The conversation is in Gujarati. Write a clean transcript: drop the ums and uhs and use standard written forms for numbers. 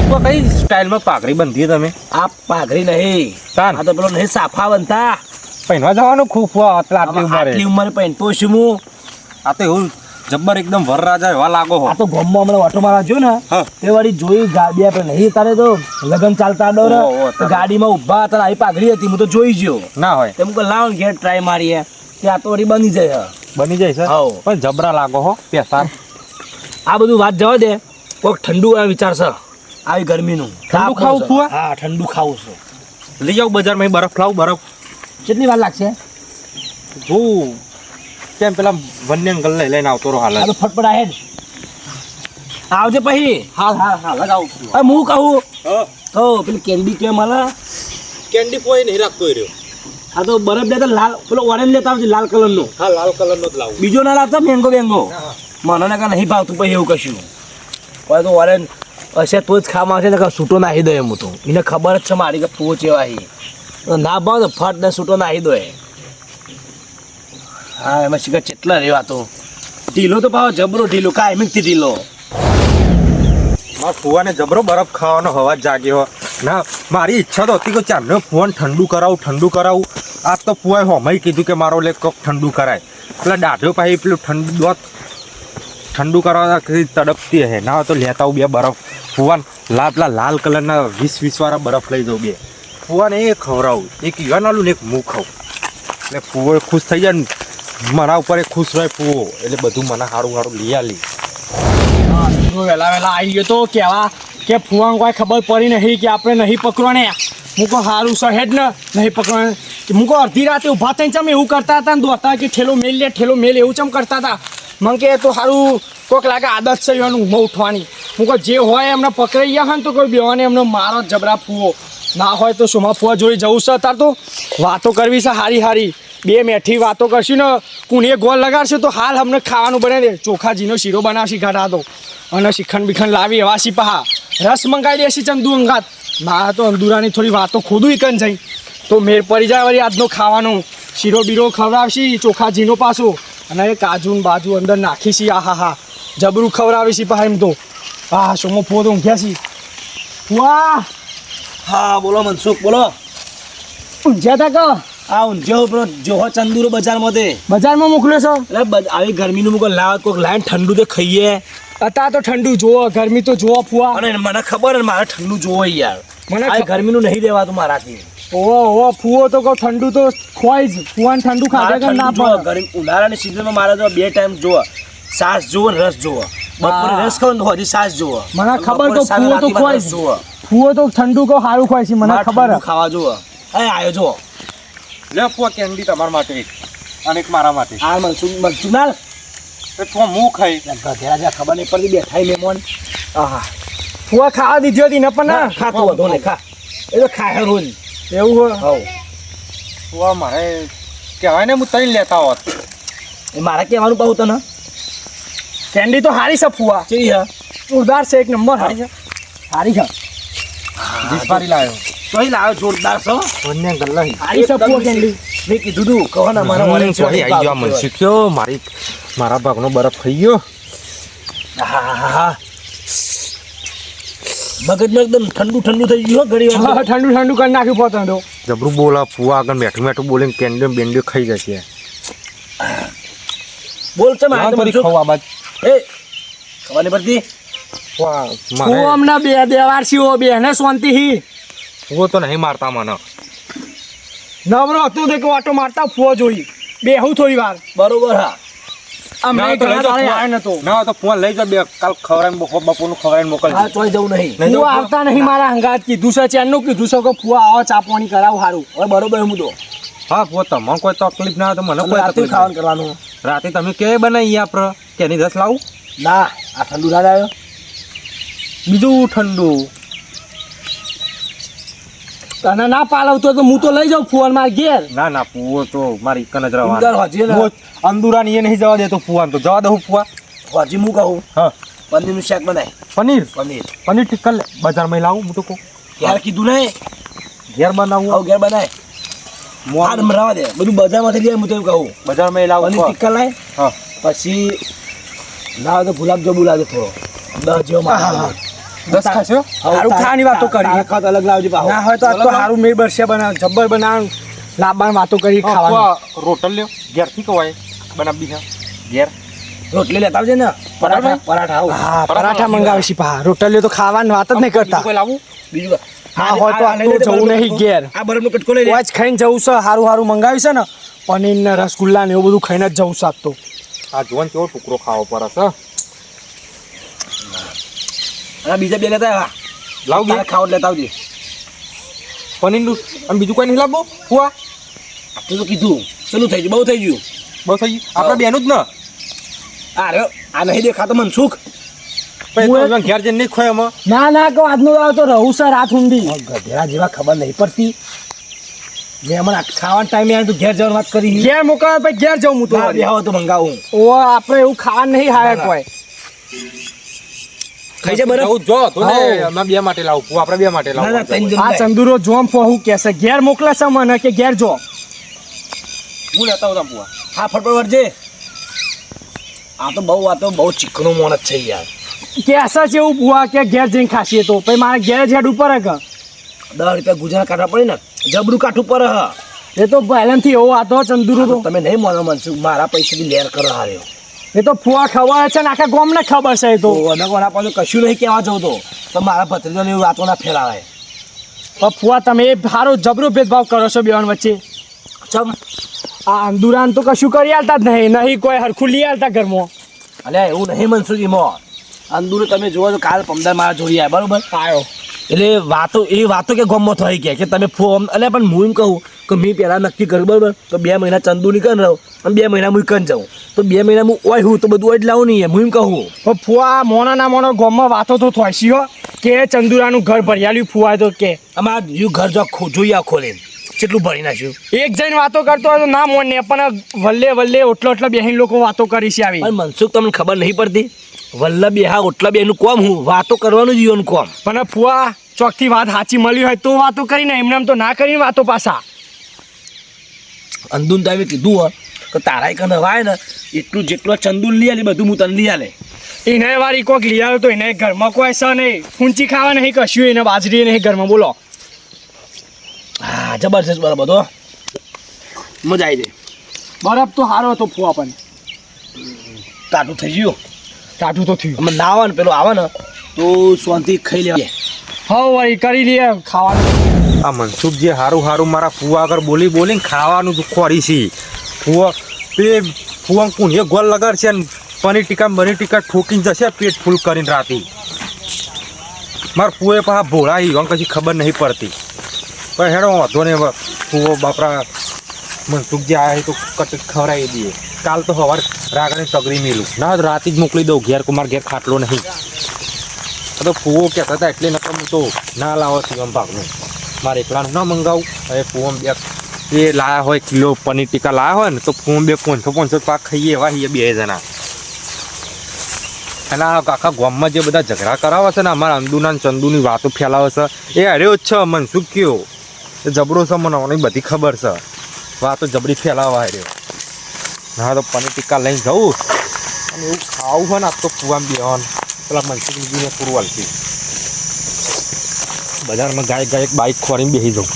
કઈ સ્ટાઇલમાં પાઘડી બંધી તમે? આ પાઘડી નહીં, તાન આ તો પેલો નહીં સાફા બનતા. પહેરવા જવાનું ખૂબ આટલી ઉંમરે. આટલી ઉંમરે પહેરતો છું હું. આ તો એવું જબ્બર એકદમ વરરાજા એવા લાગો હો. આ તો ગામમાં હમણાં ઓટો મારવા જો ને હા. તે વળી જોઈ ગાડી આપણે નહીં તારે તો લગન ચાલતા ડોર ગાડીમાં ઊભા હતા, આવી પાઘડી હતી, હું તો જોઈ ગયો. ના હોય તેમ કે લાવ ઘેર ટ્રાય મારીએ, ત્યાં તો વળી બની જાય. બની જાય છે હાઉ. પણ જબરા લાગો હો પેસા. આ બધું વાત જવા દે, કોઈક ઠંડુ આ વિચાર છે આવી ગરમીનું. ઠંડુ ખાવું છું? હા, ઠંડુ ખાવું છે. લઈ જાવ બજારમાં બરફ લાવ. બરફ કેટલી વાર લાગશે? જોઉં કેમ પેલા વન્ય અંકલ લઈને આવતો રહો હાલ. આ તો ફટફટ હેડ આવજે પછી. હા હા હા લગાવું છું. હવે હું કહું તો પેલી કેન્ડી કેમ હાલે? કેન્ડી કોઈ નહીં રાખતો એ રહ્યો. આ તો બરફ લેતા લાલ, પેલો ઓરેન્જ લેતા આવજે લાલ કલરનો. હા લાલ કલરનો જ લાવું. બીજો ના લાવતા મેંગો બેંગો. મને કા નહીં ભાવતું પછી એવું કશું. હવે તો ઓરેન્જ હશે તો જ ખાવા આવશે ને છૂટો નાખી દો એમ. હું તો એને ખબર જ છે મારી કે ફૂવો ચેવાય. ના ભાવ તો ફટ ને છૂટો નાખી દો. હા એમાં શીખર કેટલા રેવા તો ઢીલો તો પાવ જબરો ઢીલો, કાયમિકથી ઢીલો. મારા ફુવાને જબરો બરફ ખાવાનો હવા જાગ્યો. ના મારી ઈચ્છા તો હતી કે ચાલો ફોન ઠંડુ કરાવું. આજ તો ફુવાએ હોમય કીધું કે મારો લે કોક ઠંડુ કરાય. પેલા દાઢો પાસે પેલું ઠંડુ કરવા તડપતી હે. ના તો લેતા આવું બે બરફ. ફુવાન પેલા લાલ કલરના 20 વાળા બરફ લઈ જાઉં બે. ફુવાને એ ખવડાવું, એક યુવાનાલું ને એક મું ખાઉં. એટલે ફુવો ખુશ થઈ જાય ને મારા ઉપર એ ખુશ રહે ફુવો. એટલે બધું મને સારું લઈ આલી. વહેલા આવી ગયો તો કેવા કે ફુવાને કોઈ ખબર પડી નહીં કે આપણે નહીં પકડવાને. હું કહું સારું સહેજ ને નહીં પકડવાને. હું કહું અડધી રાતે ઊભા થઈને ચમ એવું કરતા હતા ને દોડતા કે ઠેલો મેલ એવું ચમ કરતા હતા. મને કે તો સારું કોઈક લાગે આદત છે એનું ઊંઘમાં ઉઠવાની. હું કહું જે હોય એમને પકડાઈ ગયા હોય ને તો કોઈ બેવાને એમને મારો જબરા ફૂવો. ના હોય તો સોમા ફુવા જોઈ જવું છે. તાર તો વાતો કરવી છે હારી. બે મેઠી વાતો કરશું ને કુણીએ ગોળ લગાડશે તો હાલ અમને ખાવાનું બનાવી દે. ચોખાજીનો શીરો બનાવશી ઘટા તો અને શીખંડ બીખંડ લાવી એવા પહા રસ મંગાવી દેશી ચંદુ અંગાત. મારા તો અંદુરાની થોડી વાતો ખોદું કન જઈ તો મેર પડી જાય વળી આજનો ખાવાનું. શીરો બીરો ખવડાવશી ચોખાજીનો પાછો અને એ કાજુ ને બાજુ અંદર નાખીશી. હા જબરું ખવડાવીશી પહા એમ તો. હા સોમો ફુવો તો ઊંઘ્યા છી. વાહ હા બોલો મનસુખ બોલો. ઊંઝ્યા તા કહો. આ ઊંઝો પેલો જોહો ચંદુરો બજારમાં તે બજારમાં મોકલ્યો છો? એટલે આવી ગરમીનું મૂકો લાવ કોઈક લાઈન ઠંડુ તો ખાઈએ. અત્યારે તો ઠંડુ જોવો, ગરમી તો જોવો ફુવા. અને મને ખબર ને મારે ઠંડુ જોવો યાર. મને આ ગરમીનું નહીં દેવાતું મારાથી. ઓહો ફુવો તો કહો ઠંડુ તો ખવાય જ. ફુવાને ઠંડુ ખાધા કે ના પડે. ગરમી ઉનાળાની સિઝનમાં મારે તો 2 ટાઈમ જોવો, છાશ જોવો ને રસ જોવો. બપોરે રસ ખાવ ને હજી છાશ જોવો. મને ખબર તો ફુવો તો ખવાય જ. ફુવો તો ઠંડુ કહો સારું ખવાય છે મને ખબર. ખાવા જોવો. આવ્યો જો લે ફુવા કેન્ડી તમારા માટે અને એક મારા માટે. આ મનસુખ ના તો હું ખાઈ ગધેડા જ્યાં ખબર નહીં પડતી બેઠાઈ મહેમાન. આહા ફુવા ખાવા દીધી હતી ને પણ ના ખાતો હતો ને ખા. એ તો ખાય રોજ એવું હોય. હવ ફુવા મારે કહેવાય ને હું તઈ લેતા હોત. એ મારે કહેવાનું પાવું તને કેન્ડી તો હારી છે ફુવા. કેવી હા જોરદાર છે, એક નંબર હારી છે. હારી છે. દિસપારી લાવ્યો. ચોઈ લાવ્યો જોરદાર છો. વન્ય અંકલ નહીં. હારી છે ફુવા કેન્ડી. મેં કીધું તું કહો ને મારા ઓરેન્જ આવી ગયો મનસુખ થયો. મારા ભાગનો બરફ ખાઈ ગયો. હા મગજમાં એકદમ ઠંડુ થઈ ગયું ઘડી વાર. હા ઠંડુ કરી નાખ્યું પોતા તો. જબરું બોલા ફુવા આગળ મેઠું બોલીને કેન્ડીઓ બેન્ડીઓ ખાઈ જશે. બોલ છે મારે થોડી ખાવા બાદ એ ખબર નહીં પડતી. ફુવા અમને બે દેવાર છીએ બે ને શાંતિ હી. ફુવો તો નહીં મારતા મને. નવરો હતો તે ઓટો મારતા ફુવો જોઈ બે હું થોડી વાર. બરોબર હા અમને ઘણા દાડે આવ્યો નતો. ના તો ફોન લઈ જાવ બે કાલ ખવડાવીને બપોરનું ખવડાવીને મોકલજો. હા ચોઈ જવું નહીં. ફુવા આવતા નહીં મારા હંગાત કીધું છે ચેનનું કીધું છે કે ફુવા આવો ચા પાણી કરાવું સારું. હવે બરોબર હું તો હા ફુવા તમને કોઈ તકલીફ ના હોય તો મને કોઈ રાતે તકલીફ ખાવાનું કરવાનું. રાતે તમે કે બનાવી આપણે કેની રસ લાવું ના આ ઠંડુ ના આવ્યો. બીજું ઠંડુ તને ના પાલવતો તો હું તો લઈ જાઉં ફુવાન માર ઘેર. ના ફુવો તો મારી કન જ ઉંદર હજી ને. અંદુરાની એ નહીં જવા દેતો ફુવાન તો જવા દઉં ફુવા. હજી હું કહું હા પનીરનું શાક બનાય. પનીર પનીર ટિક્કા બજારમાં લાવું હું તો કહું. યાર કીધું નહીં ઘેર બનાવું આવું ઘેર બનાય. હાર મરાવા દે બધું બજારમાંથી લઈ હું તો એવું કહું. બજારમાં લાવું પનીર ટિક્કા લાય. હા પછી ના હોય તો ગુલાબ જાંબુ લાગે થોડો 10 જેવો મારા. દસ ખાશો હારું ખાવાની વાતો કરી. ખાત અલગ લાવજો પાહો. ના હોય તો આજ તો સારું મેળ બરશે બનાવ જબ્બર બનાવ લાંબાની વાતો કરી ખાવાની. રોટલ લ્યો ઘેરથી કવાય બનાવી છે ઘેર રોટલી લેતા આવજે ને પરાઠા આવું. હા પરાઠા મંગાવે છે પા રોટલીઓ તો ખાવાની વાત જ નહીં કરતા. કોઈ લાવું બીજું હા હોય તો આટલું જવું નહીં ઘેર. આ બરફનો કટકો લઈ લે. આજ ખાઈને જવું છે સારું સારું મંગાવ્યું છે ને પનીર ને રસગુલ્લા ને એવું બધું ખાઈને જ જવું છે આજ તો. આ જોન કેવો ટુકડો ખાવો પડે છે અને બીજા બે લેતા આવ્યા. લાવ તારે ખાવ એટલે લેતા આવજે. પનીરનું અને બીજું કોઈ નહીં લાવવું ફુવા તું તો કીધું પેલું થઈ ગયું બહુ થઈ ગયું. બહુ થઈ ગયું આપણે બેનું જ ને આ રહ્યો આ નહીં દેખાતો મનસુખ. પછી તો ઘેર જઈને નહીં ખોય એમાં ના ના કહો આજનો દાડો તો રહું છે રાત ઊંધી. ગધેડા જેવા ખબર નહીં પડતી. મેં મને ખાવાના ટાઈમે યાર તું ઘેર જવાની વાત કરી. ઘેર મોકલાવે પછી ઘેર જવું હું તો બહાર બેહો તો મંગાવું. ઓ આપણે એવું ખાવાનું નહીં હારે કોઈ. ખાઈ જાય બરફ. આવું જો તો ને હાઉ. અમે બે માટે લાવું ફુવા આપણે બે માટે ના ના લાવું ત્રણ જણ આ જાય. ચંદુરો જોમ ફોહું કહેશે ઘેર મોકલે છે મને કે ઘેર જો. હું લેતા આવું ફુવા હા ફટફટ વળજે. આ તો બહુ ચીકણું મોણસ છે યાર. કહેશે છે એવું બુઆ કે ઘેર જઈને ખાશીએ તો પછી મારે ઘેર જ હેડ ઉપર હે કે. 10 રૂપિયા ગુજરાત કાઢવા પડે ને જબરું કાઠું પર હ. એ તો પહેલાંથી એવો આતો ચંદુરો તો. તમે નહીં માનો મનસુખ મારા પૈસાથી લેર કરો હાર્યો. એ તો ફુવા ખબર છે ને આખા ગામને ખબર છે એ તો. તો અનકોના પાસે કશું નહીં કહેવા જવું તો મારા ભત્રીજોને એવી વાતો ના ફેલાવાય. પણ ફુવા તમે એ સારો જબરો ભેદભાવ કરો છો બેન વચ્ચે. ચમ આ અંદુરાન તો કશું કરી આલતા જ નહીં કોઈ હરખું લઈ આલતા ઘરમાં. અલ્યા એવું નહીં મનસુખીમાં. અંદુર તમે જુઓ તો કાલ પમદાર મારા જોડી આવ્યા બરોબર. આવ્યો એટલે વાતો કે ગમો થઈ કે તમે ફોમ એટલે પણ હું એમ કહું કે મેં પહેલાં નક્કી કર્યું બરાબર તો 2 મહિના ચંદુ નીકળ રહું અને 2 મહિના હું કન જાઉં તો 2 મહિના હું ઓય હું તો બધું ઓય જ લાવું નહીં હું એમ કહું. પણ ફુવા મોના ના મોનો ગામમાં વાતો તો થાય છે હો કે ચંદુરાનું ઘર ભરિયાલ્યું ફુવાય તો કે અમારા યુ ઘર જો જોઈ આ ખોલે કેટલું ભરી નાખ્યું. એક જઈને વાતો કરતો હોય તો ના મોને પણ વલ્લે ઓટલો બેહીન લોકો વાતો કરી છે આવી. અને મનસુખ તમને ખબર નહીં પડતી વલ્લભ બેહા ઓટલા બેનું કોમ હું વાતો કરવાનું જ ઈવન કોમ. પણ ફુવા ચોકથી વાત સાચી મળી હોય તો વાતો કરીને એમને એમ તો ના કરીને વાતો પાછા. અંદુન તો કીધું હોય કે તારા કન હવાય ને એટલું જેટલું ચંદુન લઈ આલે બધું હું તને લઈ આલે. એને વારી કોક લઈ આવ્યો તો એને ઘરમાં કોઈ છે નહીં ફૂંચી ખાવા નહીં કશું એને બાજરી નહીં ઘરમાં બોલો. હા જબરજસ્ત બરાબર તો મજા આવી જાય. બરફ તો સારો હતો ફુવા પણ કાઠું થઈ ગયું. કાઠું તો થયું. અમે ના આવે ને પેલો આવે ને તો શાંતિ ખાઈ લેવા. હા વળી કરી લઈએ ખાવાનું. આ મનસુખ જે હારું મારા ફુવા આગળ બોલીને ખાવાનું જ ખોરી છે ફુવા કુંએ ગોલ લગાડશે ને પનીર ટીકા ઠોકીને જશે પેટ ફૂલ કરીને રાતી. મારા ફુએ પાછા ભોળા ઈ કશી ખબર નહીં પડતી પણ હેડો વાંધો ને ફુવો બાપરા મનસુખ જે આવે તો કટ ખવડાવી દઈએ. કાલ તો સવાર રાગણે તગડી મેલું ના રાતે જ મોકલી દઉં ઘેર મારા ઘેર ખાટલો નહીં. તો ફુવો કહેતા હતા એટલે નકર હું તો ના લાવો શિવમ ભાગનું મારે એકલાનું ના મંગાવું. હવે ફુવમ એ લાયા હોય કિલો પનીર ટીકા લાયા હોય ને તો ફુવમ 500 પાક ખાઈએ એવા છીએ 2 જણા. અને આ આખા ગામમાં જે બધા ઝઘડા કરાવે છે ને અમારા અંદુના ચંદુની વાતો ફેલાવે છે એ હર્યો જ છે મનસુખ કયો એ જબરો છે મને બધી ખબર છે વાતો જબરી ફેલાવા હર્યો. હા તો પનીર ટીકા લઈને જવું અને એવું ખાવું હોય ને આ તો ફુવામ બેવાનું પેલા મનસુખજીને પૂરું હાલતી બજારમાં ગાય એક બાઈક ખોરીને બેસી જાઉં.